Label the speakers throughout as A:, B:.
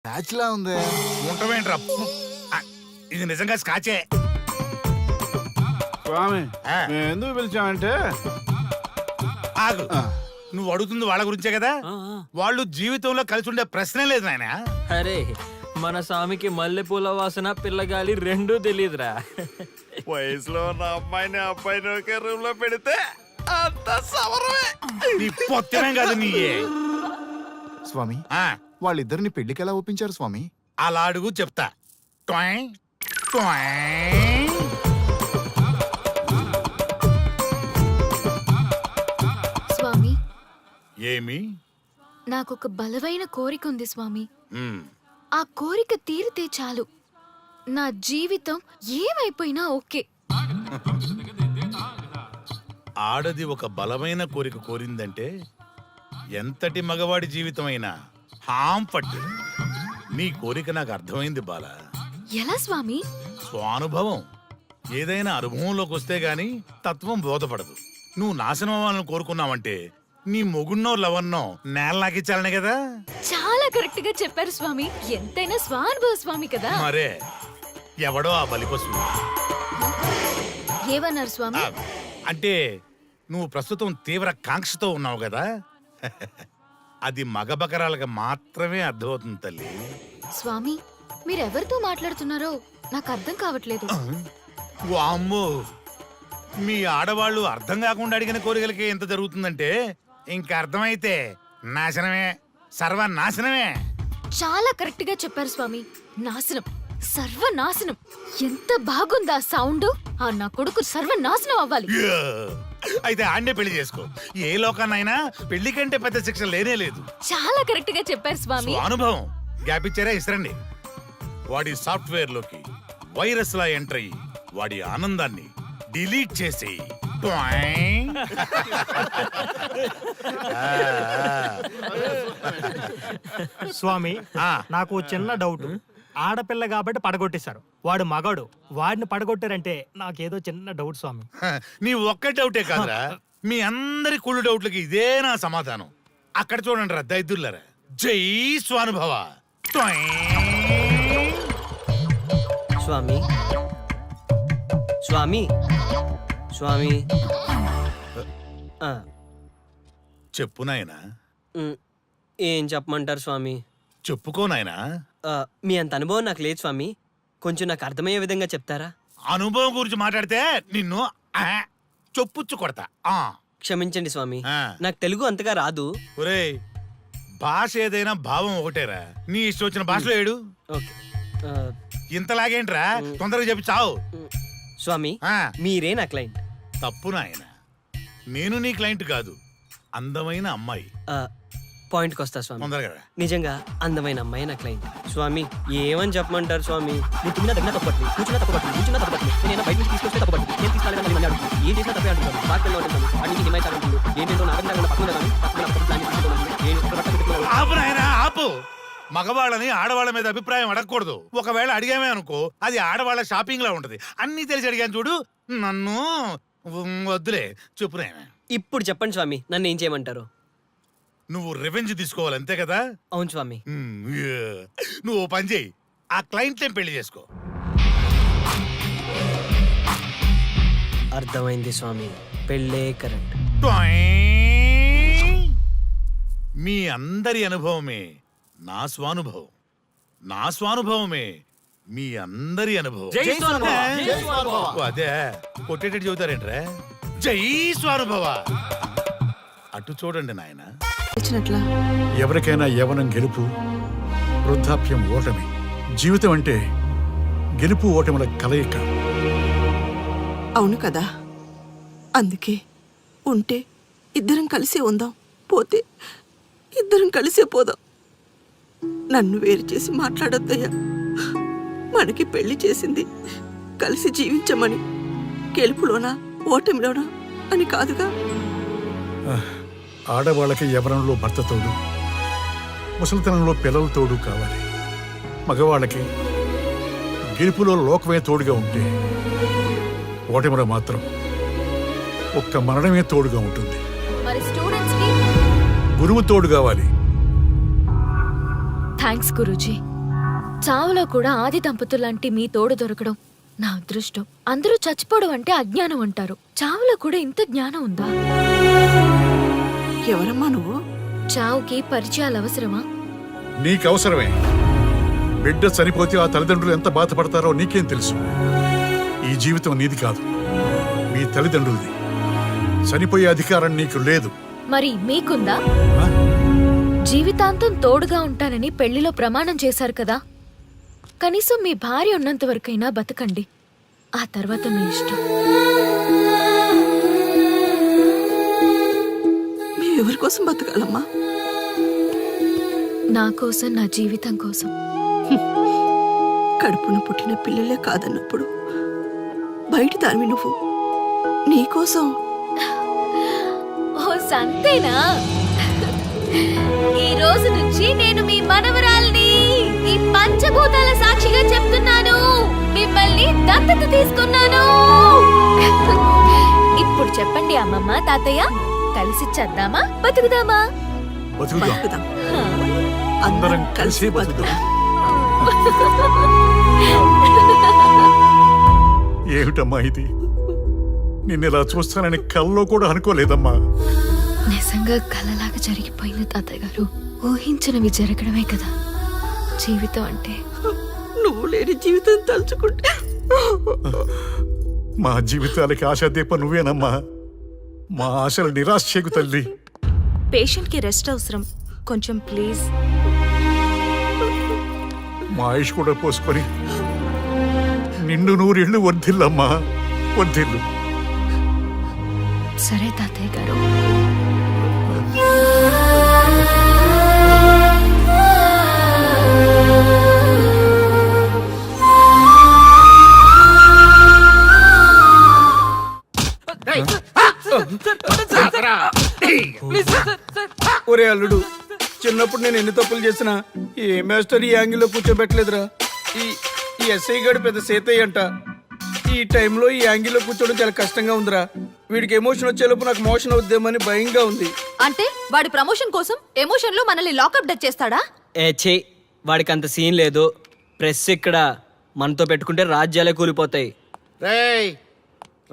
A: Scotch లా ఉంది.
B: ఉంటావేంట్రా? ఇది నిజంగా స్కాచే.
A: స్వామి నేను ఎందుకు పిలిచామంటే
B: ఆగు, నువ్వు అడుగుతుంది వాళ్ళ గురించే కదా. వాళ్ళు జీవితంలో కలిసి ఉండే ప్రశ్నే లేదు నాయన.
C: అరే మన స్వామికి మల్లెపూల వాసన పిల్లగాలి రెండూ తెలియదురా.
A: వయసులో ఉన్న అమ్మాయిని అబ్బాయిని ఒకే రూమ్ లో పెడితే అంత సవరమే.
B: నీ పొత్తమే కాదు నీయే.
D: స్వామి
B: ఆ,
D: వాళ్ళిద్దరిని పెళ్లికి ఎలా ఒప్పించారు స్వామి?
B: అలా అడుగు చెప్తా. ట్వాయ్, ట్వాయ్.
E: స్వామి
B: ఏమి?
E: నాకొక బలమైన కోరిక ఉంది స్వామి.
B: ఉమ్,
E: ఆ కోరిక తీరితే చాలు, నా జీవితం ఏమైపోయినా ఓకే.
B: ఆడది ఒక బలమైన కోరిక కోరిందంటే ఎంతటి మగవాడి జీవితమైనా హాం పట్టు. నీ కోరిక నాకు అర్థమైంది బాల.
E: ఎలా స్వామి?
B: స్వానుభవం. ఏదైనా అనుభవంలోకి వస్తే గాని తత్వం బోధపడదు. నువ్వు నాశనం అవ్వాలని కోరుకున్నావంటే నీ మొగున్నో లవన్నో నేల నాకిచ్చాలనే కదా.
E: చాలా కరెక్ట్ గా చెప్పారు స్వామి. ఎంతైనా స్వానుభవ స్వామి కదా.
B: మరే ఎవడో ఆ బలిపశువు.
E: ఏమన్నారు స్వామి?
B: అంటే నువ్వు ప్రస్తుతం తీవ్ర కాంక్షతో ఉన్నావు కదా. అది మగ బకరాలకు మాత్రమే అర్థమవుతుంది తల్లి.
E: స్వామి మీరెవరితో మాట్లాడుతున్నారో నాకు అర్థం కావట్లేదు.
B: వామ్మో, మీ ఆడవాళ్ళు అర్థం కాకుండా అడిగిన కోరికలకి ఎంత జరుగుతుందంటే ఇంకా అర్థమైతే నాశనమే, సర్వనాశనమే.
E: చాలా కరెక్ట్ గా చెప్పారు స్వామి. నాశనం, సర్వనాశనం. ఎంత బాగుందా సౌండ్? ఆ నా కొడుకు సర్వనాశనం అవ్వాలి.
B: యా! అయితే ఆండే పెళ్లి చేసుకో. ఏ లోకాన్నైనా పెళ్లి కంటే పెద్ద శిక్ష లేనే లేదు.
E: చాలా కరెక్ట్ గా చెప్పారు స్వామి.
B: అనుభవం గ్యాప్ ఇచ్చారా? ఇసరండి. వాడి సాఫ్ట్వేర్ లోకి వైరస్ లా ఎంటర్ అయ్యి వాడి ఆనందాన్ని డిలీట్ చేసి
F: స్వామి నాకు చిన్న డౌట్. ఆడపిల్ల కాబట్టి పడగొట్టేశారు, వాడు మగాడు, వాడిని పడగొట్టారంటే నాకేదో చిన్న డౌట్ స్వామి.
B: నీ ఒక్క డౌటే కాదురా, మీ అందరి కుళ్ళు డౌట్లకి ఇదే నా సమాధానం. అక్కడ చూడండి రా దైదుర్లరా. జై స్వానుభవ.
C: స్వామి స్వామి స్వామి
B: చెప్పు నాయనా.
C: ఏం చెప్పమంటారు స్వామి?
B: చెప్పుకో నాయనా.
C: మీ అంత అనుభవం నాకు లేదు స్వామి, కొంచెం నాకు అర్థమయ్యే విధంగా చెప్తారా?
B: అనుభవం గురించి మాట్లాడితే నిన్ను చొప్పుచ్చు కొడతా.
C: క్షమించండి స్వామి,
B: ఆ.
C: నాకు తెలుగు అంతగా రాదు.
B: ఒరేయ్, భాష ఏదైనా భావం ఒకటేరా. నీ ఇష్టం వచ్చిన భాషలో ఏడు.
C: ఓకే.
B: ఇంతలాగేంట్రా, తొందరగా చెప్పి చావు.
C: స్వామి మీరే నా క్లయింట్.
B: తప్పు నాయన, నేను నీ క్లయింట్ కాదు, అందమైన అమ్మాయి.
C: పాయింట్కి వస్తా స్వామి.
B: తొందరగా రా.
C: నిజంగా అందమైన అమ్మాయి నా క్లయింట్. స్వామి ఏమని చెప్పమంటారు స్వామి? నేను తిన్నా దగ్గర తప్పట్లేదు, కూర్చున్నా తప్పట్లేదు, కూర్చున్నా తప్పట్లేదు, నేను బయట నుంచి తీసుకొస్తే తప్పట్లేదు, నేను తీసుకెళ్ళాలని మళ్ళీ అడుగుతాను, ఏం చేసినా తప్పే అడుగుతాను, బాగా ఉంటుంది వాడి నుంచి హిమాయత్ అంటుంది, ఏంటంటే నాగంగా పక్కన
B: ఆపు నాయనా, ఆపు. మగవాళ్ళని ఆడవాళ్ళ మీద అభిప్రాయం అడగకూడదు. ఒకవేళ అడిగామే అనుకో, అది ఆడవాళ్ళ షాపింగ్ లా ఉంటది. అన్ని తెలిసి అడిగాను చూడు, నన్ను వద్దులే. చెప్పు నాయనా.
C: ఇప్పుడు చెప్పండి స్వామి, నన్ను ఏం చేయమంటారు?
B: నువ్వు రివెంజ్ తీసుకోవాలి అంతే కదా.
C: అవును స్వామి.
B: నువ్వు ఓ పని చేయి, ఆ క్లయింట్ పెళ్లి చేసుకో.
C: అర్థమైంది స్వామి, పెళ్ళే కరెక్ట్.
B: మీ అందరి అనుభవమే నా స్వానుభవం, నా స్వానుభవమే మీ అందరి అనుభవం. అదే కొట్టేటట్టు చెబుతారేంట్రా? జై స్వానుభవ. అటు చూడండి నాయన.
G: ఎవరికైనా యవ్వనం గెలుపు, వృద్ధాప్యం ఓటమి. జీవితం అంటే గెలుపు ఓటముల కలయిక.
H: అవును కదా, అందుకే ఉంటే ఇద్దరం కలిసే ఉందాం, పోతే ఇద్దరం కలిసే పోదాం. నన్ను వేరు చేసి మాట్లాడొద్దయ్యా. మనకి పెళ్లి చేసింది కలిసి జీవించమని, గెలుపులోనా ఓటమిలోనా అని కాదుగా.
G: ఆడవాళ్ళకి యవ్వనంలో భర్త తోడు, ముసలితనంలో పిల్లల తోడు కావాలి. మగవాళ్ళకి గెలుపులో లోకమే తోడుగా ఉంటే, ఓటమిలో మాత్రం ఒక్క మరణమే తోడుగా ఉంటుంది.
E: మరి స్టూడెంట్స్ కి
G: గురువు తోడు కావాలి.
E: థ్యాంక్స్ గురూజీ. చావులో కూడా ఆది దంపతులాంటి మీ తోడు దొరకడం నా అదృష్టం. అందరూ చచ్చిపోవడం అంటే అజ్ఞానం అంటారు. చావులో కూడా ఇంత జ్ఞానం ఉందా?
H: ఎవరమ్మా నువ్వు?
E: చావుకి పరిచయాలు అవసరమా?
G: నీకు అవసరమే. బిడ్డ చనిపోతే ఆ తల్లిదండ్రులు ఎంత బాధపడతారో నీకేం తెలుసు? ఈ జీవితం నీది కాదు, మీ తల్లిదండ్రులది. చనిపోయే అధికారం నీకు లేదు.
E: మరి మీకుందా?
G: ఆ?
E: జీవితాంతం తోడుగా ఉంటానని పెళ్లిలో ప్రమాణం చేశారు కదా. కనీసం మీ భార్య ఉన్నంత వరకైనా బతకండి. ఆ తర్వాత మీ ఇష్టం.
H: మేమెవరి కోసం బతకాలమ్మా?
E: నా కోసం, నా జీవితం కోసం.
H: కడుపున పుట్టిన పిల్లలే కాదన్నప్పుడు బయట దానివి నువ్వు నీకోసం.
E: ఓ సంతేనా? ఈ రోజు నుంచి నేను మీ మనవరాల్ని. ఈ పంచభూతాల సాక్షిగా చెప్తున్నాను, మిమ్మల్ని దత్తత తీసుకున్నాను. ఇప్పుడు చెప్పండి అమ్మమ్మ, తాతయ్య, కలిసి చద్దామా, బతుకుదామా?
G: బతుకుదాం,
H: బతుకుదాం.
E: హా.
G: అందరం కలిసి బతుకుదాం. ఏమిటమ్మా ఇది? నిన్నెలా చూస్తానని కల్లో కూడా అనుకోలేదమ్మా.
E: నిజంగా కలలాగా జరిగిపోయింది తాతయ్య గారు. ఊహించినవి జరగడమే కదా జీవితం అంటే.
H: నువ్వు లేని జీవితం తలుచుకుంటే
G: మా జీవితాలకి ఆశాదీపం నువ్వేనమ్మా. మా ఆశలు నిరాశ చేయకు తల్లి.
I: పేషెంట్ కి రెస్ట్ అవసరం, కొంచెం ప్లీజ్.
G: మా ఆయుష్ కూడా పోసుకొని నిండు నూరేళ్లు వర్ధిల్లమ్మా, వర్ధిల్లు.
E: సరే తాతయ్య గారు.
J: ఒరే అల్లుడు, చిన్నప్పుడు నేను ఎన్ని తప్పులు చేసినా ఏ మాస్టర్ ఈ యాంగిల్లో కూర్చోబెట్టలేదురా. ఈ ఎస్ఐ గడు పెద్ద సేతయ్య అంట. ఈ టైంలో ఈ యాంగిల్లో కూర్చోవడం చాలా కష్టంగా ఉందిరా. వీడికి ఎమోషన్ వచ్చేలోపు నాకు మోషన్ అవుద్దేమని భయంగా ఉంది.
I: అంటే వాడి ప్రమోషన్ కోసం ఎమోషన్ లో మనల్ని లాకప్ డెత్ చేస్తాడా?
C: ఏ చే వాడికి అంత సీన్ లేదు. ప్రెస్ ఇక్కడ మనతో పెట్టుకుంటే రాజ్యాలే కూలిపోతాయి.
A: రేయ్,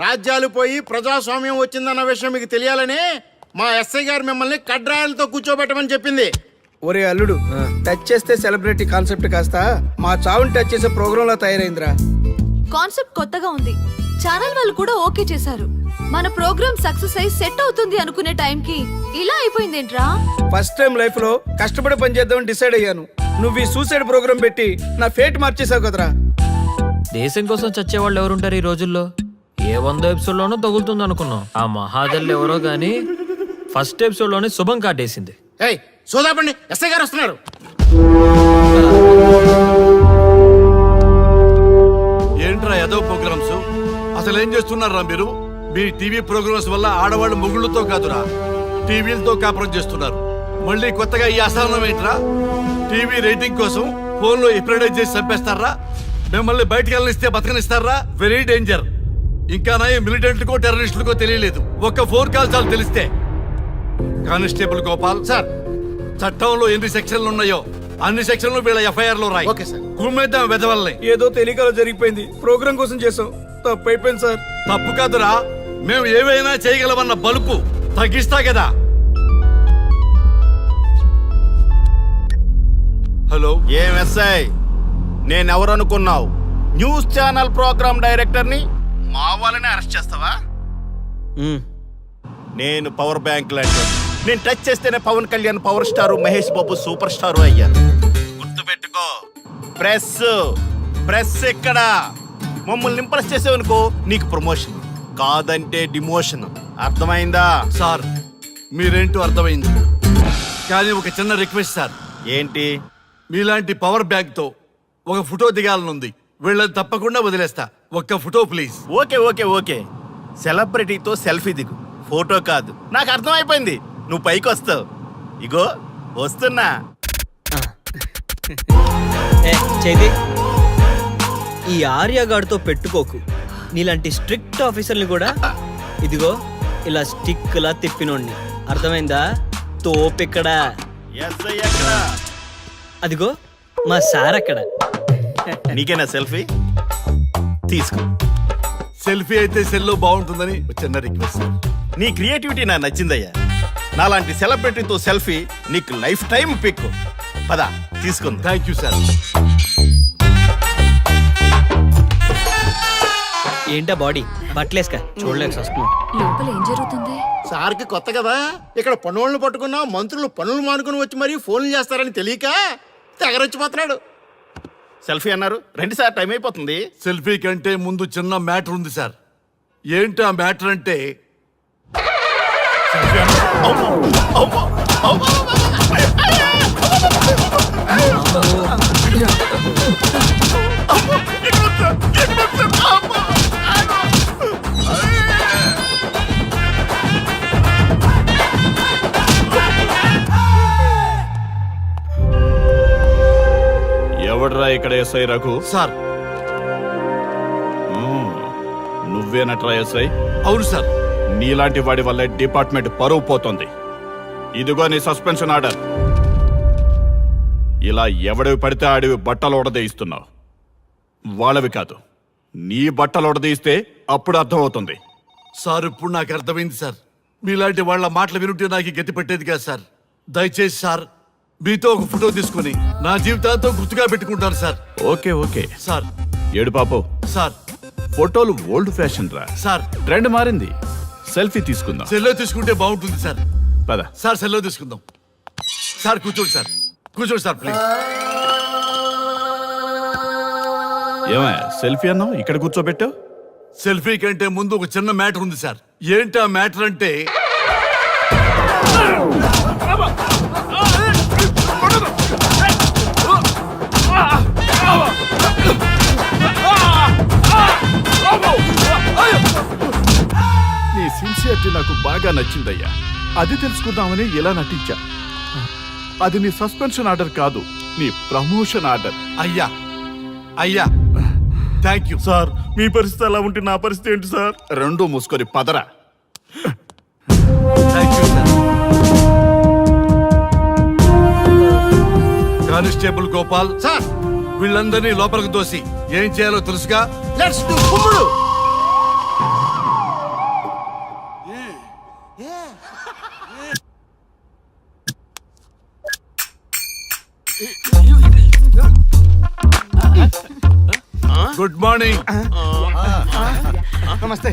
A: రాజ్యాలు పోయి ప్రజాస్వామ్యం వచ్చిందన్న విషయం మీకు తెలియాలని మా ఎస్ఐ గారు మిమ్మల్ని కడ్రాయలతో కూర్చోబెట్టమని చెప్పింది.
J: ఒరే అల్లుడు, టచ్ చేస్తే సెలబ్రిటీ కాన్సెప్ట్ కాస్త మా చావుని టచ్ చేసే ప్రోగ్రామ్ లా తయారైందిరా.
I: కాన్సెప్ట్ కొత్తగా ఉంది, ఛానల్ వాళ్ళు కూడా ఓకే చేశారు. మన ప్రోగ్రామ్ సక్సెస్ అయి సెట్ అవుతుంది అనుకునే టైంకి ఇలా అయిపోయిందేంట్రా?
J: ఫస్ట్ టైం లైఫ్ లో కష్టపడి పని చేద్దామని డిసైడ్ అయ్యాను. నువ్వు ఈ సూసైడ్ ప్రోగ్రామ్ పెట్టి నా ఫేట్ మార్చేసావు కదరా.
K: దేశం కోసం చచ్చేవాళ్ళు ఎవరుంటారు ఈ రోజుల్లో? ఏ 100 ఎపిసోడ్లోనో తగులుతుంది అనుకున్నాం. ఆ మహాదల్ ఎవరో గానీ ఫస్ట్ ఎపిసోడ్లోనే శుభం కాటేసింది.
A: ఏయ్ సోదాపండి, ఎస్ఐ గారు వస్తున్నారు.
L: ఏంట్రా ఏదో ప్రోగ్రామ్స్? అసలు ఏం చేస్తున్నారా మీరు? మీ టీవీ ప్రోగ్రామ్స్ వల్ల ఆడవాళ్ళు మొగుళ్ళతో కాదురా, టీవీలతో కాపురం చేస్తున్నారు. మళ్ళీ కొత్తగా ఈ అసహనం ఏంట్రా? టీవీ రేటింగ్ కోసం ఫోన్లో ఎప్రిడైజ్ చేసి చంపేస్తారా? మిమ్మల్ని బయటకు వెళ్ళనిస్తే బతకనిస్తారా? Very danger. ఇంకా నయం మిలిటెంట్లకో టెర్రరిస్టులకో తెలియలేదు, ఒక్క ఫోన్ కాల్ చాలు తెలిస్తే. కానిస్టేబుల్ గోపాల్
A: సార్,
L: చట్టంలో ఎన్ని సెక్షన్లు ఉన్నాయో అన్ని సెక్షన్లు వీళ్ళ ఎఫ్ఐఆర్ లో రాయి.
A: Okay sir.
L: కుమ్మేద్దాం వెదవల్ని.
J: ఏదో తెలియకలో జరిగిపోయింది, ప్రోగ్రామ్ కోసం చేసాం, తప్పు అయిపోయింది సార్.
L: తప్పు కాదురా, మేము ఏవైనా చేయగలమన్న బలుపు తగ్గిస్తా కదా. హలో,
A: ఏం ఎస్ఐ, నేనెవరనుకున్నావు? న్యూస్ ఛానల్ ప్రోగ్రామ్ డైరెక్టర్ని. మా వాళ్ళని అరెస్ట్ చేస్తావా? నేను పవర్ బ్యాంక్ లాంటి. నేను టచ్ చేస్తేనే Pawan Kalyan power star, Mahesh Babu super star అయ్యారు. గుర్తుపెట్టుకో, ప్రెస్ ఎక్కడ మమ్మల్ని ఇంప్రెస్ చేసేవనుకో నీకు ప్రమోషన్, కాదంటే డిమోషన్. అర్థమైందా?
L: సార్ మీరేంటో అర్థమైంది, కానీ ఒక చిన్న రిక్వెస్ట్ సార్.
A: ఏంటి?
L: మీలాంటి పవర్ బ్యాంక్ తో ఒక ఫోటో దిగాలనుంది. వీళ్ళని తప్పకుండా వదిలేస్తా, ఒక్క ఫోటో ప్లీజ్.
A: ఓకే, సెలబ్రిటీతో సెల్ఫీ దిగు, ఫోటో కాదు. నాకు అర్థమైపోయింది, నువ్వు పైకి వస్తావు. ఇగో వస్తున్నా.
C: ఏ చేతి, ఈ ఆర్యగాడితో పెట్టుకోకు. నీలాంటి స్ట్రిక్ట్ ఆఫీసర్ని కూడా ఇదిగో ఇలా స్టిక్లా తిప్పినోడిని. అర్థమైందా? తోపెక్కడా?
A: ఎస్ఐ ఎక్కడ?
C: అదిగో మా సార్ అక్కడ.
A: నీకేనా సెల్ఫీ తీసుకో.
L: సెల్ఫీ అయితే సెల్లో బాగుంటుందని ఒక చిన్న రిక్వెస్ట్ సార్.
A: నీ క్రియేటివిటీ నాకు నచ్చిందయ్యా. నాలాంటి సెలబ్రిటీతో సెల్ఫీ నీకు లైఫ్ టైం పిక్. పద తీసుకుందా.
L: Thank you sir.
C: ఏంటా బాడీ బట్టలేసుక చూడలేక వస్తున్నాం.
I: లోపల ఏం జరుగుతుంది?
A: సార్కి కొత్త కదా, ఇక్కడ పనులను పట్టుకున్నా మంత్రులు పనులు మానుకుని వచ్చి మరీ ఫోన్లు చేస్తారని తెలియక తెగరొచ్చిపోతున్నాడు. సెల్ఫీ అన్నారు, రండి సార్, టైం అయిపోతుంది.
L: సెల్ఫీ కంటే ముందు చిన్న మ్యాటర్ ఉంది సార్. ఏంటి ఆ మ్యాటర్ అంటే
A: ఎవడ్రా ఇక్కడ ఎస్ఐ రఘు?
L: సార్.
A: నువ్వేనట్రా ఎస్ఐ?
L: అవును సార్.
A: నీలాంటి వాడి వల్ల డిపార్ట్మెంట్ పరువు పోతుంది. ఇదిగో నీ సస్పెన్షన్ ఆర్డర్. ఇలా ఎవడివి పడితే ఆడివి బట్టలు ఉడదీయిస్తున్నావు. వాళ్ళవి కాదు, నీ బట్టలు ఉడదీయిస్తే అప్పుడు అర్థమవుతుంది.
L: సార్ ఇప్పుడు నాకు అర్థమైంది సార్. మీలాంటి వాళ్ళ మాటలు వినుంటే నాకు గతి పెట్టేది కాదు సార్. దయచేసి సార్ మీతో ఒక ఫోటో తీసుకుని నా జీవితాంతో గుర్తుగా పెట్టుకుంటాను సార్.
A: Okay okay
L: sir.
A: ఏడు పాపం
L: సార్.
A: ఫోటోలు ఓల్డ్ ఫ్యాషన్ రా.
L: సార్
A: ట్రెండ్ మారింది. సెల్ఫీ తీసుకుందాం.
L: సెల్లో తీసుకుంటే బాగుంటుంది సార్.
A: పద
L: సార్ సెల్లో తీసుకుందాం. సార్ కూర్చోండి సార్. కూర్చోండి సార్ ప్లీజ్.
A: ఏమయ్య సెల్ఫీ అన్నావు, ఇక్కడ కూర్చోబెట్టావు?
L: సెల్ఫీ కంటే ముందు ఒక చిన్న మ్యాటర్ ఉంది సార్. ఏంటి ఆ మ్యాటర్ అంటే
A: నీ సిన్సియరిటీ నాకు బాగా నచ్చిందయ్యా. అది తెలుసుకుందామని ఇలా నటించా. అది నీ సస్పెన్షన్ ఆర్డర్ కాదు, నీ ప్రమోషన్ ఆర్డర్.
L: అయ్యా అయ్యా థ్యాంక్ యూ
A: సార్. మీ పరిస్థితి అలా ఉంటే నా పరిస్థితి ఏంటి సార్? రెండు మూసుకొని పదరా.
L: Thank you sir. Constable Gopal
A: sir,
L: వీళ్ళందరినీ లోపలికి దోసి ఏం చేయాలో తెలుసుగా.
A: లెట్స్ డు కుమ్ముడు.
L: Good morning.
J: నమస్తే.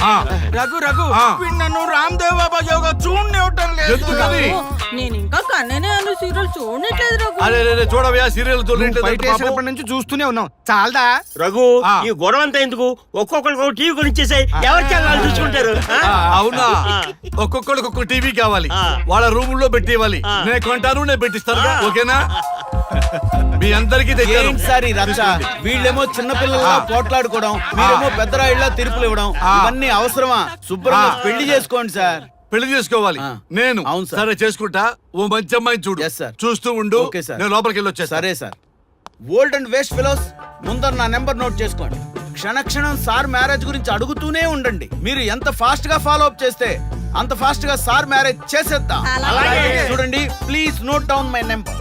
F: రఘు రఘు
L: ఆ.
F: నన్ను రామ్ దేవ్ బాబా యోగా చూడనివ్వటం లేదు.
L: ఎందుకని?
I: నేను ఇంకా కన్ననే అను సీరియల్ చూడట్లేదు రఘు.
L: అరే రే చూడవయ్యా సీరియల్
J: బయట నుంచి చూస్తూనే ఉన్నాం. చాలదా?
C: రఘు ఈ గొడవ అంతా ఎందుకు? ఒక్కొక్కరికి టీవీ కొనిచ్చేసాయి, ఎవరి ఛానల్ చూసుకుంటారు.
L: అవునా? ఒక్కొక్కడికి ఒక్కొక్క టీవీ కావాలి, వాళ్ళ రూమ్ లో పెట్టివ్వాలి. నేను కొంటాను, నేను పెట్టిస్తాను. ఓకేనా? మీ అందరికీ తెచ్చాను.
J: సార్ వీళ్ళేమో చిన్నపిల్లల పోట్లాడుకోవడం, మీరేమో పెద్దరాయిళ్ళ తీర్పులు ఇవ్వడం, ఇవన్నీ అవసరమా? శుభ్రంగా పెళ్లి చేసుకోండి సార్.
L: పెళ్లి చేసుకోవాలి నేను.
J: అవును సార్.
L: సరే చేసుకుంటా. ఓ మంచి అమ్మాయిని చూడు.
J: Yes, sir.
L: చూస్తూ ఉండు.
J: Okay, sir.
L: నేను లోపలికి వెళ్ళి వచ్చేస్తా.
J: సరే sir. Old and waste fellows, ముందర నా నెంబర్ నోట్ చేసుకోండి. క్షణక్షణం సార్ మ్యారేజ్ గురించి అడుగుతూనే ఉండండి. మీరు ఎంత ఫాస్ట్ గా ఫాలో అప్ చేస్తే అంత ఫాస్ట్ గా సార్ మ్యారేజ్ చేసేద్దాం. చూడండి, please note down my number.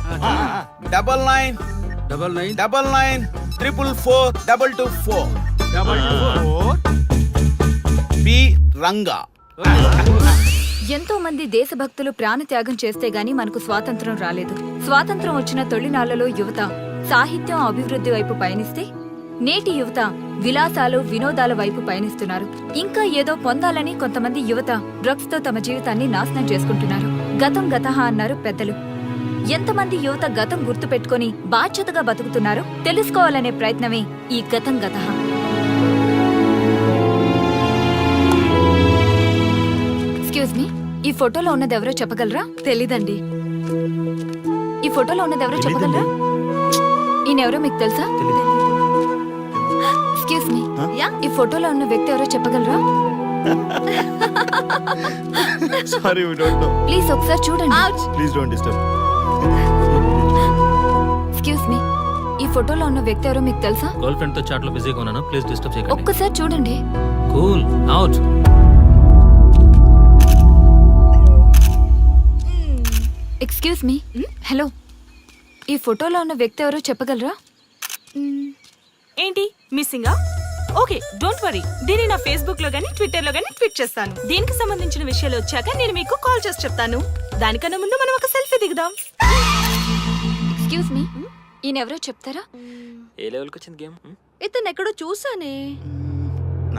J: 9999442224. B Ranga.
I: ఎంతో మంది దేశభక్తులు ప్రాణత్యాగం చేస్తే గాని మనకు స్వాతంత్రం రాలేదు. స్వాతంత్రం వచ్చిన తొలినాళ్లలో యువత సాహిత్యం అభివృద్ధి వైపు పయనిస్తే నేటి యువత విలాసాలు వినోదాల వైపు పయనిస్తున్నారు. ఇంకా ఏదో పొందాలని కొంతమంది యువత డ్రగ్స్ తో తమ జీవితాన్ని నాశనం చేసుకుంటున్నారు. గతం గతహ అన్నారు పెద్దలు. ఎంతమంది యువత గతం గుర్తు పెట్టుకుని బాధ్యతగా బతుకుతున్నారో తెలుసుకోవాలనే ప్రయత్నమే ఈ గతం గతహ. ఎక్స్క్యూజ్ మీ, ఈ ఫోటోలో ఉన్నది ఎవరో చెప్పగలరా? తెలీదండి. ఈ ఫోటోలో ఉన్నది ఎవరో చెప్పగలరా? ఈయనెవరో మీకు తెలుసా? ఎక్స్క్యూజ్ మీ, ఈ ఫోటోలో ఉన్న వ్యక్తి ఎవరో చెప్పగలరా?
A: Sorry, we don't know.
I: Please ఒకసారి చూడండి.
A: Please don't disturb.
I: Excuse me, ఈ ఫోటోలో ఉన్న వ్యక్తి ఎవరో మీకు తెలుసా?
K: గర్ల్ ఫ్రెండ్ తో చాట్ లో బిజీగా ఉన్నాను, ప్లీజ్ డిస్టర్బ్ చేయకండి.
I: ఒక్కసారి చూడండి.
K: Cool out.
I: Excuse me, hello, ఈ ఫోటోలో ఉన్న వ్యక్తి ఎవరో చెప్పగలరా? ఏంటి మిస్సింగా? Okay, don't worry. దీన్ని నా ఫేస్బుక్ లో గానీ ట్విట్టర్ లో గానీ ట్వీట్ చేస్తాను. దీనికి సంబంధించిన విషయాలు వచ్చాక నేను మీకు కాల్ చేసి చెప్తాను. దానికన్నా ముందు మనం ఒక సెల్ఫీ దిగుదాం.
E: ఎక్స్క్యూజ్ మీ, ఈయనెవరో చెప్తారా?
K: ఏ లెవెల్కి వచ్చింది గేమ్?
E: ఇతను ఎక్కడో చూసానే.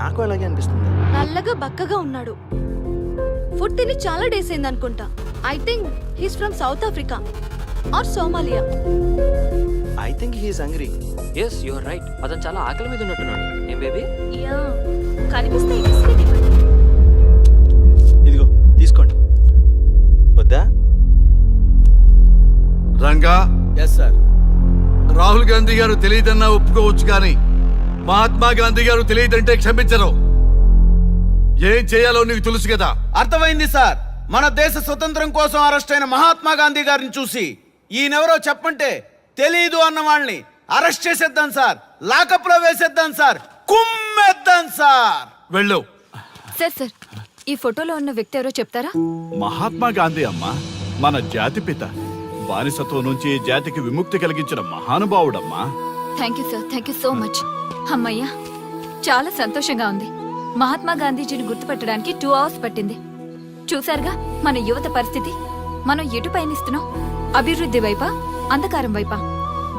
J: నాకు అలాగే అనిపిస్తుంది.
E: నల్లగా బక్కగా ఉన్నాడు. ఫుడ్ తిని చాలా డేస్ అయింది అనుకుంటా. I think he's from South Africa or Somalia.
J: I think he's hungry.
K: Yes you are right. అతను చాలా ఆకలి మీద ఉన్నట్టున్నాడు. ఏం బేబీ?
E: యా, కనిపిస్తే ఈ బిస్కెట్ ఇవ్వండి.
J: ఇదిగో తీసుకోండి. వద్దా?
L: Ranga,
J: yes sir.
L: రాహుల్ గాంధీ గారు తెలియదన్నా ఒప్పుకోవచ్చు కానీ మహాత్మా గాంధీ గారు తెలియదంటే క్షమించరు. ఏం చేయాలో నీకు తెలుసు కదా.
J: అర్థమైంది సార్. మన దేశ స్వతంత్రం కోసం అరెస్ట్ అయిన మహాత్మా గాంధీ గారిని చూసి ఈయనెవరో చెప్పంటే తెలీదు అన్న వాళ్ళని అరెస్ట్ చేసేద్దాం సార్. లాకప్ లో వేసేద్దాం సార్. కుమ్మేద్దాం సార్.
L: వెళ్ళు.
I: సార్ సార్, ఈ ఫోటోలో ఉన్న వ్యక్తి ఎవరో చెప్తారా?
A: మహాత్మా గాంధీ అమ్మా, మన జాతిపిత. బానిసత్వం నుంచి జాతికి విముక్తి కలిగించిన మహానుభావుడమ్మా.
I: Thank you sir, thank you so much. అమ్మయ్యా, చాలా సంతోషంగా ఉంది. మహాత్మా గాంధీజీని గుర్తుపెట్టడానికి 2 hours పట్టింది. చూసారుగా మన యువత పరిస్థితి. మనం ఎటు పయనిస్తున్నాం? అభివృద్ధి వైపా, అంధకారం వైపా?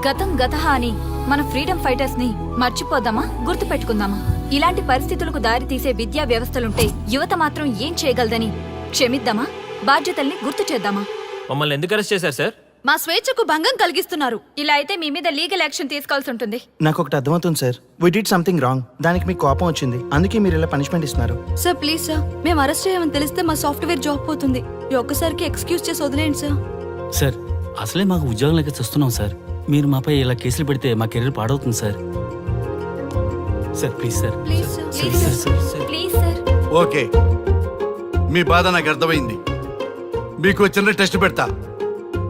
I: గతం గతహ అని మన ఫ్రీడమ్ ఫైటర్స్ ని మర్చిపోదామా, గుర్తు పెట్టుకుందామా? ఇలాంటి పరిస్థితులకు దారి తీసే విద్యా వ్యవస్థలుంటే యువత మాత్రం ఏం చేయగలదని క్షమిద్దామా? బాధ్యతల్ని గుర్తు చేద్దామా?
K: మమ్మల్ని ఎందుకు అరెస్ట్ చేశారు సార్?
I: మా స్వేచ్ఛకు భంగం కలిగిస్తున్నారు. ఇలా అయితే మీ మీద లీగల్ యాక్షన్ తీసుకోవాల్సి ఉంటుంది.
J: నాకు ఒకటి అర్థమవుతుంది sir. We did something wrong. దానికి మీకు కోపం వచ్చింది, అందుకే మీరు ఇలా పనిష్మెంట్ ఇస్తున్నారు.
E: సార్ ప్లీజ్ సార్, మేము అరెస్ట్ చేయమని తెలిస్తే మా సాఫ్ట్వేర్ జాబ్ పోతుంది. ఈ ఒక్కసారికి ఎక్స్క్యూజ్ చేసి వదిలేండి సార్.
M: సార్, అసలే మాకు ఉద్యోగం లేక చూస్తున్నాం సార్. మీరు మాపై ఇలా కేసులు పెడితే మా కెరీర్ పాడవుతుంది sir. Sir please sir.
E: Please sir,
I: please sir, please sir.
L: Okay, మీ బాధ నాకు అర్థమైంది. మీకు ఒక చిన్న టెస్ట్ పెడతా.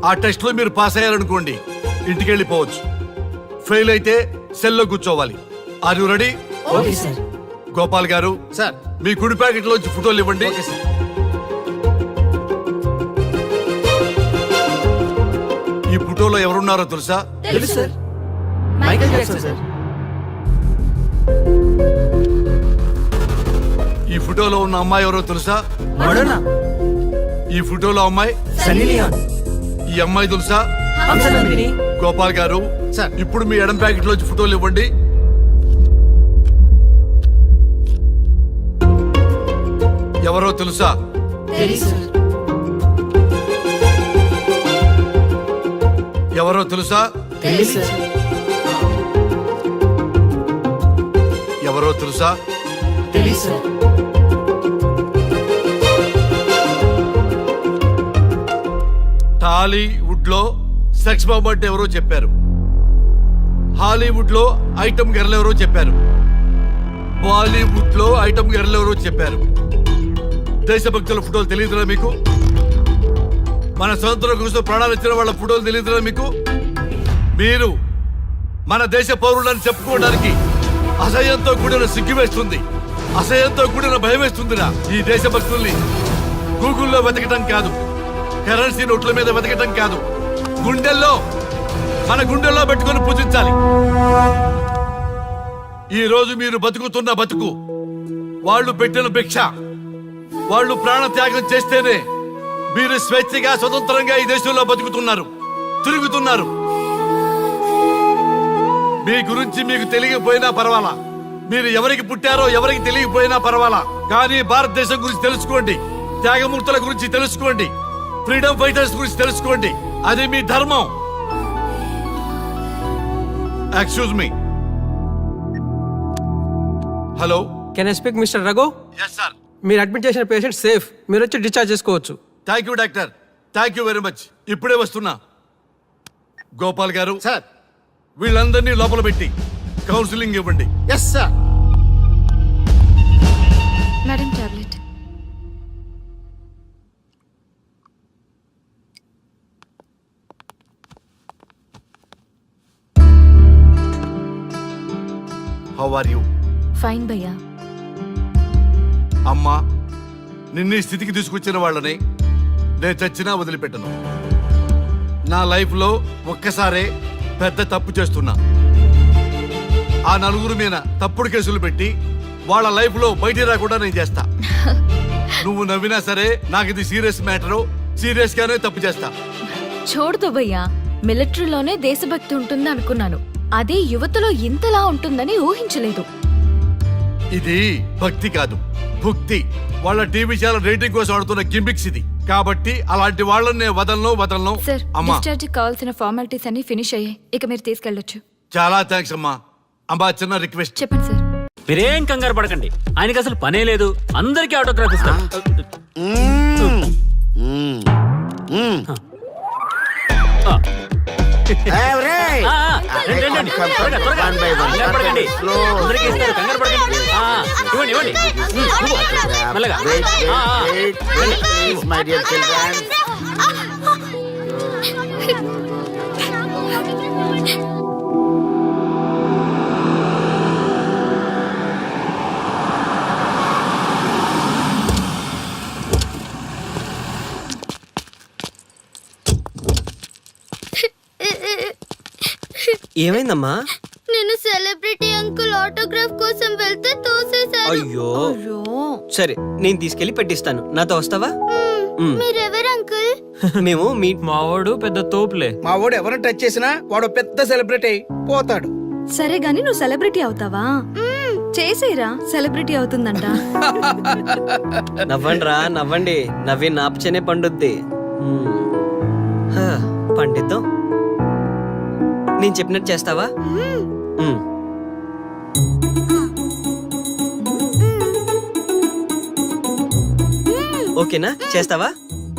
L: ఆ టెస్ట్ లో మీరు పాస్ అయ్యారనుకోండి, ఇంటికి వెళ్ళిపోవచ్చు. ఫెయిల్ అయితే సెల్లో కూర్చోవాలి. Are you ready?
I: Okay sir.
L: Gopal garu
J: sir.
L: మీ కుడి ప్యాకెట్ లోంచి ఫోటోలు ఇవ్వండి. ఈ ఫోటోలో ఎవరున్నారో తెలుసా?
J: తెలుసు సార్. Michael Jackson sir.
L: ఈ ఫోటోలో ఉన్న అమ్మాయి ఎవరో తెలుసా?
J: మడోనా.
L: ఈ ఫోటోలో అమ్మాయి
J: సన్నీ లియోన్.
L: ఈ అమ్మాయి తెలుసా?
J: హంసనందిని.
L: గోపాల్ గారు
J: సార్.
L: ఇప్పుడు మీ ఎడం ప్యాకెట్ లోంచి ఫోటోలు ఇవ్వండి. ఎవరో తెలుసా?
J: తెలుసు సార్.
L: ఎవరో తెలుసా?
J: తెలుసు సార్.
L: ఎవరో తెలుసా?
J: తెలుసు సార్.
L: టాలీవుడ్ లో సెక్స్ బాంబ్ అంటే ఎవరో చెప్పారు. హాలీవుడ్ లో ఐటమ్ గర్ల్ ఎవరో చెప్పారు. బాలీవుడ్ లో ఐటమ్ గర్ల్ ఎవరో చెప్పారు. దేశభక్తుల ఫోటోలు తెలియదురా మీకు? మన స్వతంత్రం కోసం ప్రాణాలు ఇచ్చిన వాళ్ళ ఫోటోలు తెలియదురా మీకు? మీరు మన దేశ పౌరులని చెప్పుకోవడానికి అసహ్యంతో కూడిన సిగ్గు వేస్తుంది, అసహ్యంతో కూడిన భయం వేస్తుందిరా. ఈ దేశభక్తుల్ని గూగుల్లో వెతకటం కాదు, కరెన్సీ నోట్ల మీద వెతకటం కాదు, మన గుండెల్లో పెట్టుకొని పూజించాలి. ఈ రోజు మీరు బతుకుతున్న బతుకు వాళ్ళు పెట్టిన భిక్ష. వాళ్ళు ప్రాణ త్యాగం చేస్తేనే మీరు స్వేచ్ఛగా స్వతంత్రంగా ఈ దేశంలో బతుకుతున్నారు, తిరుగుతున్నారు. మీ గురించి మీకు తెలియకపోయినా పర్వాలా, మీరు ఎవరికి పుట్టారో ఎవరికి తెలియకపోయినా పర్వాలా, కానీ భారతదేశం గురించి తెలుసుకోండి, త్యాగమూర్తుల గురించి తెలుసుకోండి, ఫ్రీడమ్ ఫైటర్స్ గురించి తెలుసుకోండి. అది మీ ధర్మం. Excuse me. Hello,
F: can I speak mister Raghu?
L: Yes sir.
F: మీరు అడ్మిట్ చేసిన పేషెంట్ సేఫ్. మీరు వచ్చి డిశ్చార్జ్ చేసుకోవచ్చు.
L: Thank you doctor, thank you very much. ఇప్పుడే వస్తున్నా. గోపాల్ గారు
J: సార్.
L: వీళ్ళందరినీ లోపల పెట్టి కౌన్సిలింగ్ ఇవ్వండి.
J: Yes sir.
I: Madam tablet.
L: How are you?
E: Fine భయ్యా.
L: అమ్మా, నిన్ను ఈ స్థితికి తీసుకొచ్చిన వాళ్ళని నేను చచ్చినా వదిలిపెట్టను. నా లైఫ్లో ఒక్కసారే పెద్ద తప్పు చేస్తున్నా. ఆ నలుగురు మీద తప్పుడు కేసులు పెట్టి వాళ్ళ లైఫ్ లో బయటికి రాకుండా నేను చేస్తా. నువ్వు నవ్వినా సరే నాకు ఇది సీరియస్ మ్యాటర్, సీరియస్ గానే తప్పు చేస్తా.
E: చూడదు భయ్యా, మిలిటరీలోనే దేశభక్తి ఉంటుంది అనుకున్నాను. అదే యువతలో ఇంతలా ఉంటుందని ఊహించలేదు.
L: ఇది భక్తి కాదు, భుక్తి. వాళ్ళ టీవీ ఛానల్ రేటింగ్ కోసం ఆడుతున్న గిమిక్స్ ఇది. కాబట్టి అలాంటి వాళ్ళని నేను వదలను.
I: సార్,
L: అమ్మా
I: డిశ్చార్జ్ కావాల్సిన ఫార్మాలిటీస్ అన్ని ఫినిష్ అయ్యాయి. ఇక మీరు తీసుకెళ్ళొచ్చు.
L: చాలా థ్యాంక్స్ అమ్మా. అమ్మా చిన్న రిక్వెస్ట్.
I: చెప్పండి సార్.
M: మీరేం కంగారు పడకండి, ఆయనకి అసలు పనే లేదు. అందరికీ ఆటోగ్రాఫ్ ఇస్తారు. రండి, రండి. త్వరగా, త్వరగా. కంగారు పడకండి. అందరికీ ఇస్తారు, కంగారు పడకండి. ఇవ్వండి, ఇవ్వండి. మెల్లగా.
C: ఏమైందమ్మా?
E: నేను సెలబ్రిటీ అంకుల్ ఆటోగ్రాఫ్ కోసం వెళ్తే తోసేశారు.
C: అయ్యో, సరే నేను తీసుకెళ్లి పెట్టిస్తాను. నాతో వస్తావా?
E: మీరెవరు అంకుల్?
C: మేము మీ
K: మావాడు పెద్ద తోపులే.
J: మా వాడు ఎవరిని టచ్ చేసినా వాడు పెద్ద సెలబ్రిటీ అయి పోతాడు.
I: సరే గాని నువ్వు సెలబ్రిటీ అవుతావా? చేసేరా, సెలబ్రిటీ అవుతుందంట.
C: నవ్వండిరా, నవ్వండి. నవ్వి నాపచనే పండుద్ది. పండిద్దాం. నేను చెప్పినట్టు చేస్తావా? ఓకేనా? చేస్తావా?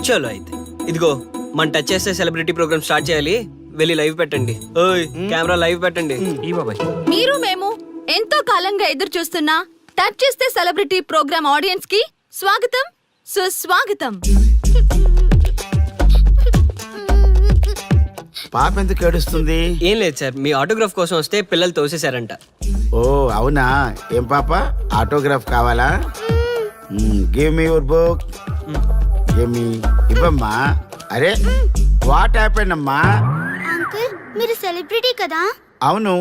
C: చలో అయితే. ఇదిగో మన టచ్ చేస్తే సెలబ్రిటీ ప్రోగ్రామ్ స్టార్ట్ చేయాలి. వెళ్ళి లైవ్ పెట్టండి. ఓయ్ కెమెరా లైవ్ పెట్టండి.
K: ఈ బాబాయ్,
I: మీరు మేము ఎంతో కాలంగా ఎదురు చూస్తున్న టచ్ చేస్తే సెలబ్రిటీ ప్రోగ్రామ్ ఆడియన్స్ కి స్వాగతం, సుస్వాగతం.
J: పాప ఎందుకు ఏడుస్తుంది?
C: ఏం లేదు సార్, మీ ఆటోగ్రాఫ్ కోసం వస్తే పిల్లలు తోసేశారంట.
J: ఓ అవునా? ఏం పాప, ఆటోగ్రాఫ్ కావాలా? Give me your book. Give me. ఇవ్వమ్మా. అరే వాట్ హ్యాపెండ్ అమ్మా?
E: అంకుల్, మీరు సెలబ్రిటీ కదా?
J: అవును.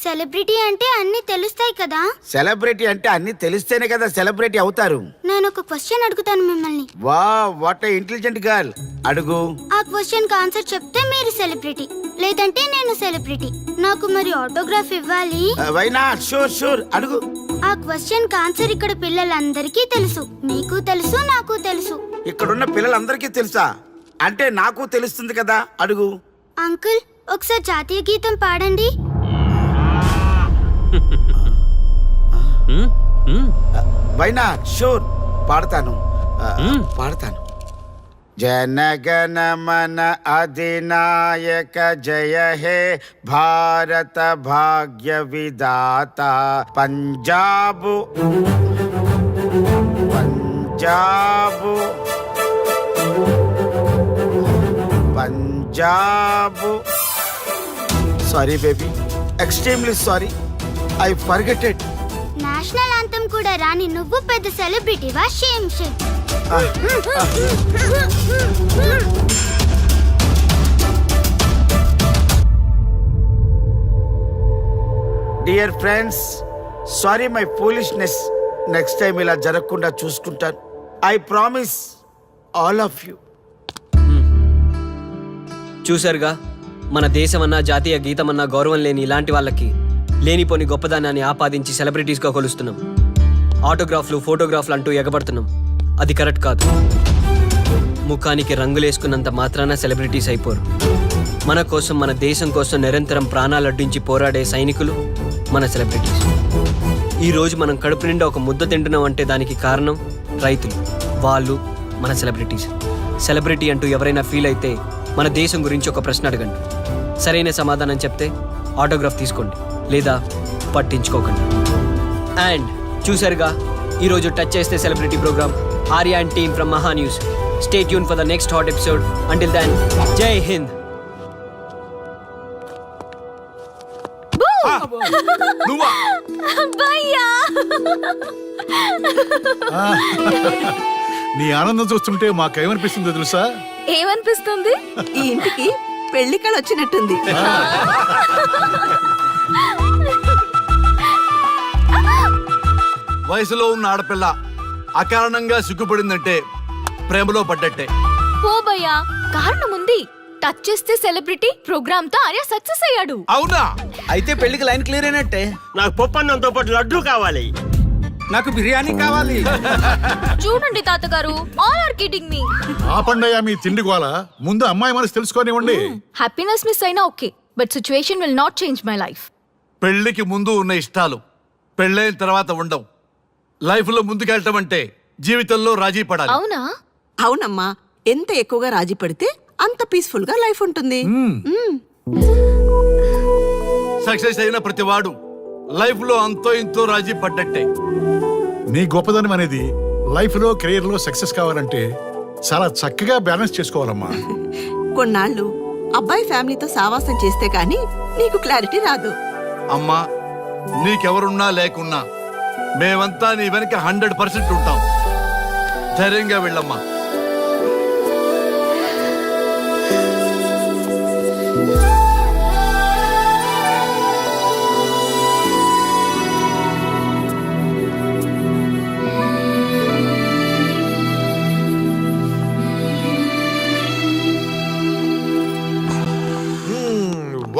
E: సెలబ్రిటీ అంటే అన్ని తెలుస్తాయి కదా?
J: సెలబ్రిటీ అంటే అన్ని తెలిస్తేనే కదా సెలబ్రిటీ అవుతారు.
E: నేను ఒక క్వశ్చన్ అడుగుతాను మిమ్మల్ని.
J: వా వాట్ ఏ ఇంటెలిజెంట్ గర్ల్. అడుగు.
E: ఆ క్వశ్చన్ కి ఆన్సర్ చెప్తే మీరు సెలబ్రిటీ, లేదంటే నేను సెలబ్రిటీ. నాకు మరి ఆటోగ్రాఫ్ ఇవ్వాలి.
J: Why not? షూర్ షూర్, అడుగు.
E: ఆ క్వశ్చన్ కి ఆన్సర్ ఇక్కడ పిల్లలందరికీ తెలుసు. మీకు తెలుసు, నాకు తెలుసు.
J: ఇక్కడున్న పిల్లలందరికీ తెలుసా? అంటే నాకు తెలుస్తుంది కదా. అడుగు.
E: అంకుల్, ఒకసారి జాతీయ గీతం పాడండి.
J: Why not? షూర్, పాడతాను. పాడతాను. జనగణ మన అధినాయక జయ హే భారత భాగ్య విధాత. Punjab Punjab Punjab. Sorry baby, extremely sorry. I forget it.
E: National anthem కూడా రాని నువ్వు పెద్ద సెలబ్రిటీవా? Shame shame.
J: Dear friends, sorry my foolishness. Next time ఇలా జరగకుండా చూసుకుంటాను. I promise all of you.
C: చూశారుగా, మన దేశమన్నా జాతీయ గీతమన్నా గౌరవం లేని ఇలాంటి వాళ్ళకి లేనిపోని గొప్పదానాన్ని ఆపాదించి సెలబ్రిటీస్గా కొలుస్తున్నాం. ఆటోగ్రాఫ్లు, ఫోటోగ్రాఫ్లు అంటూ ఎగబడుతున్నాం. అది కరెక్ట్ కాదు. ముఖానికి రంగులేసుకున్నంత మాత్రాన సెలబ్రిటీస్ అయిపోరు. మన కోసం, మన దేశం కోసం నిరంతరం ప్రాణాలు అడ్డించి పోరాడే సైనికులు మన సెలబ్రిటీస్. ఈరోజు మనం కడుపు నిండా ఒక ముద్ద తింటున్నాం అంటే దానికి కారణం రైతులు. వాళ్ళు మన సెలబ్రిటీస్. సెలబ్రిటీ అంటూ ఎవరైనా ఫీల్ అయితే మన దేశం గురించి ఒక ప్రశ్న అడగండి. సరైన సమాధానం చెప్తే ఆటోగ్రాఫ్ తీసుకోండి, లేదా పట్టించుకోకండి. అండ్ చూసారుగా, ఈరోజు టచ్ చేస్తే celebrity programme. Arya and team from Maha news. Stay tune for the next hot episode. Until then, జై హింద్.
L: నువ్వా?
G: నీ ఆనందం చూస్తుంటే మాకేమనిపిస్తుందో తెలుసా?
I: ఏమనిపిస్తుంది?
H: ఈ ఇంటికి పెళ్లి కళ వచ్చినట్టుంది.
L: వయసులో ఉన్న ఆడపిల్ల అకారణంగా సిగ్గుపడిందంటే ప్రేమలో పడ్డట్టే.
E: ఓ భయ్యా, కారణం ఉంది. టచ్ చేస్తే సెలబ్రిటీ ప్రోగ్రామ్ తో ఆర్య సక్సెస్ అయ్యాడు.
L: అవునా?
J: అయితే పెళ్లికి లైన్ క్లియర్ అయినట్టే.
C: నాకు పప్పన్నంతో పాటు లడ్డు కావాలి.
J: నాకు బిర్యానీ కావాలి.
E: చూడండి తాతగారు, ఆల్ ఆర్ కిడింగ్ మీ.
G: ఆపండయ్యా మీ తిండి గోల. ముందు అమ్మాయి మనసు తెలుసుకోనివ్వండి.
E: హ్యాపీనెస్ మిస్ అయినా okay, but situation will not change my life.
L: పెళ్లికి ముందు ఉన్న ఇష్టాలు పెళ్ళైన తర్వాత ఉండవు. లైఫ్ లో ముందుకెళ్ళటం అంటే జీవితంలో రాజీ పడాలి.
E: అవునా?
H: అవునమ్మా, ఎంత ఎక్కువగా రాజీ పడితే అంత పీస్ఫుల్ గా లైఫ్ ఉంటుంది.
L: సక్సెస్ అయిన ప్రతివాడు లైఫ్ లో అంతో ఇంతో రాజీ పడ్డట్టే.
G: నీ గొప్పదనం అనేది లైఫ్ లో కెరీర్ లో సక్సెస్ కావాలంటే చాలా చక్కగా బ్యాలెన్స్ చేసుకోవాలమ్మా.
H: కొన్నాళ్ళు అబ్బాయి ఫ్యామిలీతో సావాసం చేస్తే గానీ నీకు క్లారిటీ రాదు.
L: అమ్మా, నీకెవరున్నా లేకున్నా మేమంతా నీ వెనక 100% ఉంటాం. ధైర్యంగా వెళ్ళమ్మా.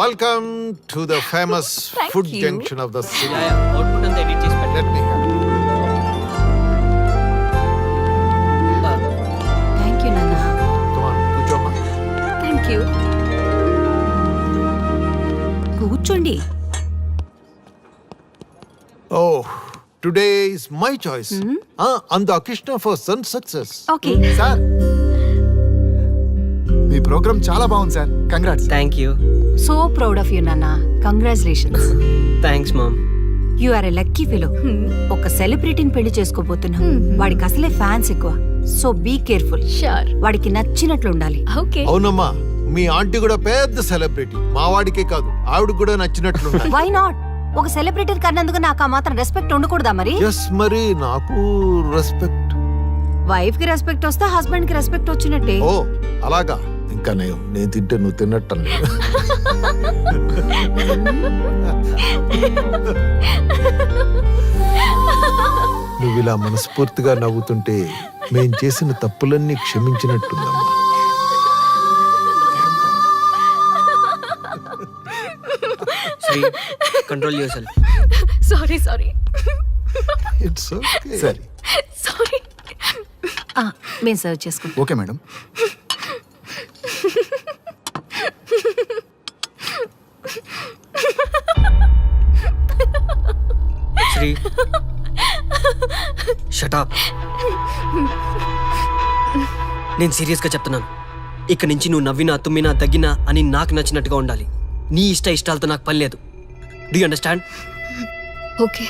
N: Welcome to the famous
E: Thank
N: food
E: you.
N: junction of the city.
C: Output అంతా ఎడిట్ చేసి పెట్టండి.
N: Let me help.
I: Thank you నాన్న.
N: Come on, కూర్చోమ్మా.
I: Thank you. కూర్చోండి.
N: Oh, today is my choice. Andakishna for son success.
I: Okay.
D: Sir, మీ programme చాలా బాగుంది సార్. Congrats.
C: Thank you.
I: So proud of you నాన్న. Congratulations.
C: Thanks mom.
I: You are a lucky fellow. ఒక సెలబ్రిటీని పెళ్లి చేసుకోబోతున్నావు. వాడికి అసలే ఫ్యాన్స్ ఎక్కువ. So be careful.
E: షూర్.
I: వాడికి నచ్చినట్లు ఉండాలి.
E: ఓకే.
N: అవునమ్మా, మీ ఆంటీ కూడా పెద్ద సెలబ్రిటీ. మా వాడికే కాదు, ఆవిడ కూడా నచ్చినట్లు.
I: Why not? ఒక సెలబ్రిటీ కన్నందుకు నాకు ఆ మాత్రం రెస్పెక్ట్ ఉండకూడదా మరి?
N: ఎస్, మరి నాకు రెస్పెక్ట్.
I: వైఫ్ కి రెస్పెక్ట్ వస్తే హస్బెండ్ కి రెస్పెక్ట్ వచ్చినట్టే.
N: ఓ అలాగా? ఇంకా నేను తింటే నువ్వు తిన్నట్టు. నువ్వు ఇలా మనస్ఫూర్తిగా నవ్వుతుంటే మేం చేసిన తప్పులన్నీ క్షమించినట్టుందమ్మా.
C: Sri, control yourself.
E: Sorry.
N: It's okay.
D: సరే.
E: సారీ.
I: మేము సర్వ్ చేసుకుంటాం.
D: Okay madam.
C: Sri, shut up. నేను సీరియస్ గా చెప్తున్నాను. ఇక నుంచి నువ్వు నవ్వినా తుమ్మినా దగ్గినా అని నాకు నచ్చినట్టుగా ఉండాలి. నీ ఇష్టాలతో నాకు పని లేదు. Do you understand?
E: ఓకే,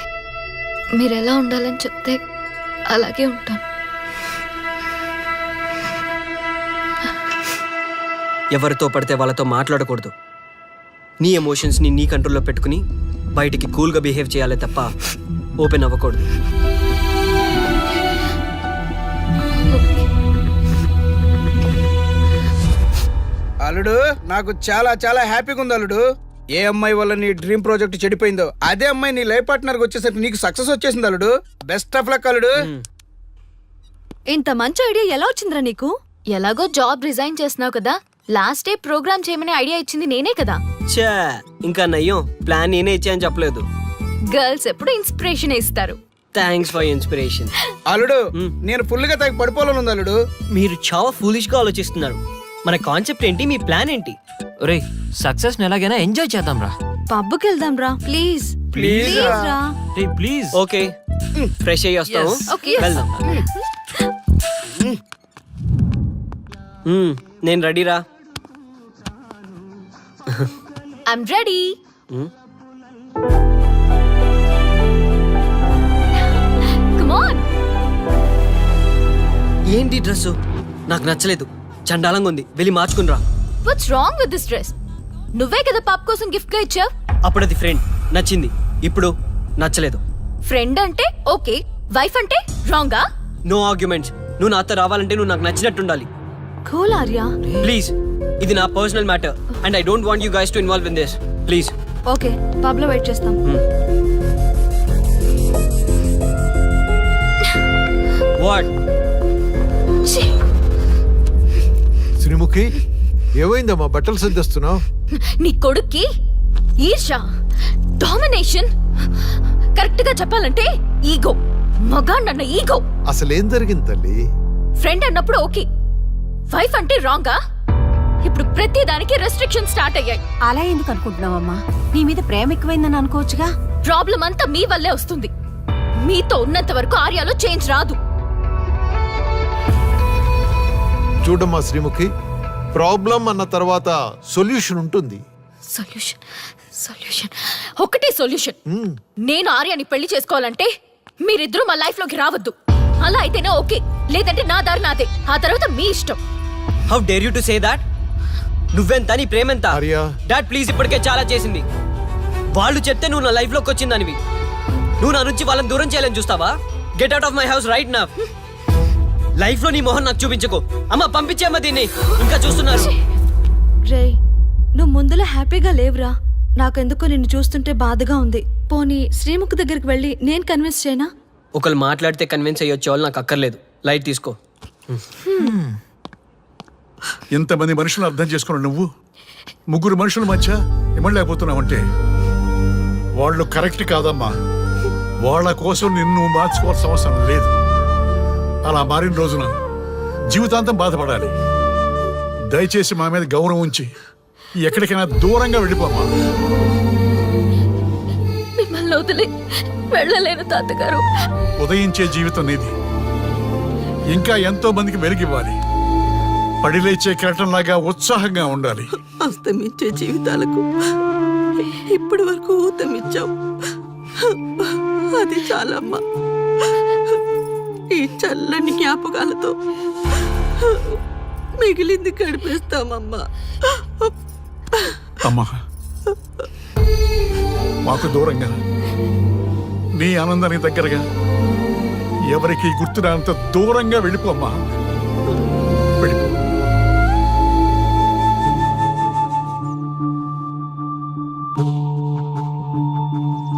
E: మీరు ఎలా ఉండాలని చెప్తే అలాగే ఉంటాను.
C: ఎవరితో పడితే వాళ్ళతో మాట్లాడకూడదు. నీ ఎమోషన్స్ని నీ కంట్రోల్లో పెట్టుకుని బయటికి కూల్గా బిహేవ్ చేయాలి తప్ప ఓపెన్ అవ్వకూడదు.
J: అల్లుడు, నాకు చాలా చాలా హ్యాపీగా ఉంది అల్లుడు. ఏ అమ్మాయి వల్ల నీ డ్రీమ్ ప్రాజెక్ట్ చెడిపోయిందో అదే అమ్మాయి నీ లైఫ్ పార్ట్నర్ వచ్చేసరికి నీకు సక్సెస్ వచ్చేసింది అల్లుడు. బెస్ట్ ఆఫ్ లక్ అల్లుడు.
E: ఇంత మంచి ఐడియా ఎలా వచ్చిందిరా నీకు? ఎలాగో జాబ్ రిజైన్ చేస్తున్నావు కదా, లాస్ట్ డే ప్రోగ్రామ్ చేయమని ఐడియా ఇచ్చింది నేనే కదా.
C: చా, ఇంకా నయ్యం, ప్లాన్ నేనే ఇచ్చాయని చెప్పలేదు.
E: గర్ల్స్ ఎప్పుడు ఇన్స్పిరేషన్ ఇస్తారు.
C: Thanks for inspiration.
J: అల్లుడు, నేను ఫుల్ గా తగ్గి పడిపోవాలని ఉంది అల్లుడు.
C: మీరు చాలా ఫూలిష్ గా ఆలోచిస్తున్నారు. మన కాన్సెప్ట్ ఏంటి? మీ ప్లాన్ ఏంటి?
K: ఒరే, సక్సెస్ ని ఎలాగైనా ఎంజాయ్ చేద్దాం రా.
I: పబ్కి వెళ్దాం రా. ప్లీజ్
J: ప్లీజ్
I: రా.
K: రే ప్లీజ్.
C: ఓకే, ఫ్రెష్ అయ్యి వస్తాము.
E: Okay.
C: వెళ్దాం. నేను రెడీరా.
E: I'm ready. Come on.
C: ఏంటి డ్రెస్? నాకు నచ్చలేదు, చండాలంగా ఉంది. వెళ్ళి మార్చుకుని రా.
E: What's wrong with this dress? నువ్వే కదా పాప్ కోసం గిఫ్ట్ గా ఇచ్చావు.
C: అప్పుడు అది ఫ్రెండ్, నచ్చింది. ఇప్పుడు నచ్చలేదు.
E: ఫ్రెండ్ అంటే ఓకే, వైఫ్ అంటే రాంగా?
C: No arguments. నువ్వు నాతో రావాలంటే నువ్వు నాకు నచ్చినట్టు ఉండాలి.
E: కూల్ ఆర్యా.
C: ప్లీజ్, ఇది నా personal matter and I don't want you guys to involve in this. Please.
I: Okay, pub లో వెయిట్ చేస్తాం.
C: వాట్?
N: శ్రీముఖి ఏమైందమ్మా బట్టలు సర్దిస్తున్నావు?
E: నీ కొడుక్కి ఈర్ష, డామినేషన్, కరెక్ట్ గా చెప్పాలంటే ఈగో. మగాండన్న ఈగో.
N: అసలేం జరిగింది తల్లి?
E: ఫ్రెండ్ అన్నప్పుడు ఓకే, వైఫ్ అంటే రాంగా? ఇప్పుడు ప్రతి దానికి రెస్ట్రిక్షన్ స్టార్ట్ అయ్యాయి.
I: అలా ఎందుకు అనుకుంటున్నావమ్మా? నీ మీద ప్రేమ ఎక్కువైందని అనుకోవచ్చుగా.
E: ప్రాబ్లం అంతా మీ వల్లే వస్తుంది. మీతో ఉన్నంత వరకు ఆర్యాలో చేంజ్ రాదు.
N: చూడమ్మా శ్రీముఖి, ప్రాబ్లం అన్న తర్వాత సొల్యూషన్ ఉంటుంది.
E: సొల్యూషన్ సొల్యూషన్ ఒకటే సొల్యూషన్. నేను ఆర్యాని పెళ్లి చేసుకోవాలంటే మీరిద్దరూ మా లైఫ్ లోకి రావద్దు. అలా అయితేనే ఓకే, లేదంటే నా దారి నాదే. ఆ తర్వాత మీ ఇష్టం.
C: How dare you to say that? నువ్వెంత, నీ ప్రేమెంత?
N: ఆర్యా
C: డాడ్ ప్లీజ్, ఇప్పటికే చాలా చేసింది. వాళ్ళు చెప్తే నువ్వు నా లైఫ్ లోకి వచ్చిందనివి. నువ్వు నా నుంచి వాళ్ళని దూరం చేయాలని చూస్తావా? Get out of my house right now. Life లో నీ మొహం నాకు చూపించకు. అమ్మ పంపించేమ్మ దీన్ని, ఇంకా చూస్తున్నారు.
I: రే, నువ్వు ముందులో హ్యాపీగా లేవురా. నాకెందుకో నిన్ను చూస్తుంటే బాధగా ఉంది. పోనీ శ్రీముఖి దగ్గరికి వెళ్ళి నేను కన్విన్స్ చేయనా?
C: ఒకళ్ళు మాట్లాడితే కన్విన్స్ అయ్యొచ్చే వాళ్ళు నాకు అక్కర్లేదు. లైట్ తీసుకో.
G: ఇంతమంది మనుషులు అర్థం చేసుకున్నావు నువ్వు. ముగ్గురు మనుషుల మధ్య ఇమ్మలేకపోతున్నావంటే వాళ్ళు కరెక్ట్ కాదమ్మా. వాళ్ళ కోసం నిన్ను మార్చుకోవాల్సిన అవసరం లేదు. అలా మారిన రోజున జీవితాంతం బాధపడాలి. దయచేసి మా మీద గౌరవం ఉంచి ఎక్కడికైనా దూరంగా వెళ్ళిపోమ్మా.
E: మిమ్మల్ని వదిలి వెళ్ళలేను తాతగారు.
G: ఉదయించే జీవితం నీది. ఇంకా ఎంతో మందికి వెలుగివ్వాలి. పడిలేచే కెరటంలాగా ఉత్సాహంగా ఉండాలి.
H: అస్తమించే జీవితాలకు ఇప్పటి వరకు ఊతమిచ్చావు. అది చాలమ్మా. ఈ చల్లని జ్ఞాపకాలతో మిగిలింది గడిపేస్తామమ్మా.
G: అమ్మా, మాకు దూరంగా, నీ ఆనందానికి దగ్గరగా, ఎవరికి గుర్తురానంత దూరంగా వెళ్ళిపోమ్మా. వెళ్ళిపో.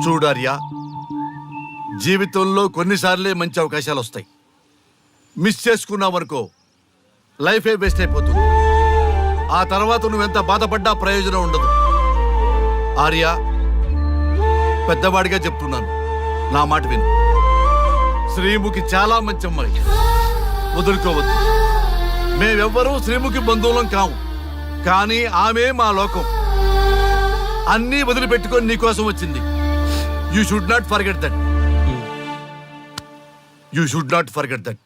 L: చూడార్యా, జీవితంలో కొన్నిసార్లే మంచి అవకాశాలు వస్తాయి. మిస్ చేసుకున్నావనుకో లైఫే వేస్ట్ అయిపోతుంది. ఆ తర్వాత నువ్వెంత బాధపడ్డా ప్రయోజనం ఉండదు. ఆర్య, పెద్దవాడిగా చెప్తున్నాను, నా మాట విను. శ్రీముఖి చాలా మంచి అమ్మాయి, వదులుకోవద్దు. మేమెవ్వరూ శ్రీముఖి బంధువులం కాము, కానీ ఆమె మా లోకం. అన్నీ వదిలిపెట్టుకొని నీకోసం వచ్చింది. You should not forget that. You should not forget that.